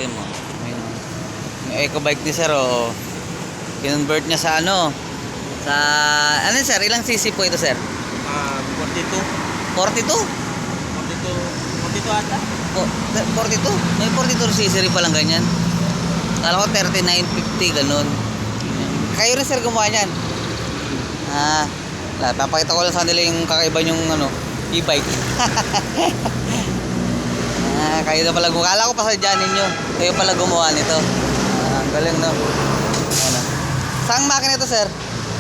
Tingnan mo. Yung eco bike ni sir, oh. Kinonvert niya sa ano? Sa, ano sir? Ilang cc po ito sir? 42. 42? 42 ata? 42? May 42 cc rin palang ganyan. Kala ko 3950, ganun. Kayo rin sir gumawa niyan? Papakita ko lang sa nila yung kakaiba yung ano, e-bike. Kayo na pala gumawa. Kala ko pa sa dyan ninyo. Kayo pala gumawa nito. Ang galing, no? Ano? Saan makina ito sir?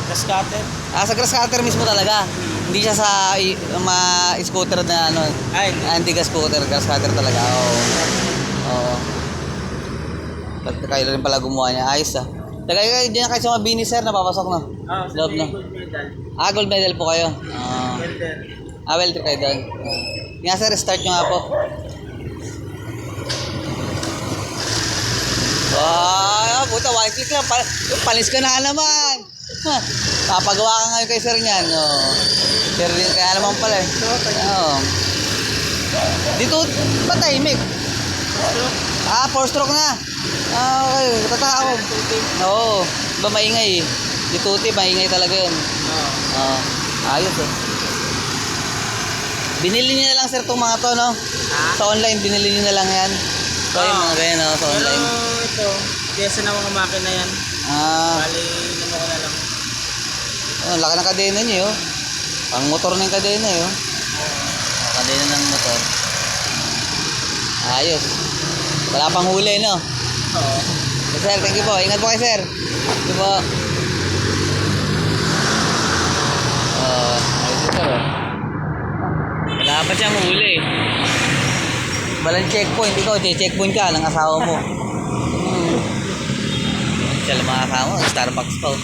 Grass cutter? Sa grass cutter mismo talaga. Hindi siya sa scooter na ano. Ay, Anti-gas scooter, grass cutter talaga. Oo. Oo. Kayo rin pala gumawa niya. Ayos ah. Tagay kayo dyan kayo sa Mabini sir, napapasok na. Loob na. gold medal. Gold medal po kayo. Welder. Welder kayo doon. Nga sir, start nyo nga po. Puta, one click lang. Palis ka na naman. Papagawa ka ngayon kay sir niyan. Sir din, kaya naman pala eh. Dito, ba tahimik? 4 stroke na. Okay, tatakawag. Oo, ba maingay eh. Dito, maingay talaga yun. Ayos eh. Binili niyo na lang sir itong mga to, no? Sa online, binili niyo na lang yan. So, yung mga ganyan, no? Sa online. Pero ito, pyesa na mga makina yan. Bali, naman ko na lang. Laki ng kadena niyo, oh. Pang motor na yung kadena, eh, oh. Kadena ng motor. Ayos. Wala pang huli, no? Oo. Sir, thank you po. Ingat po kayo, sir. Thank you po. Ayos yun, sir, oh. Wala pa siyang huli. Walang checkpoint. Ikaw, checkpoint ka ng asawa mo. Siya lang mga asawa mo. Starbucks pa, oh.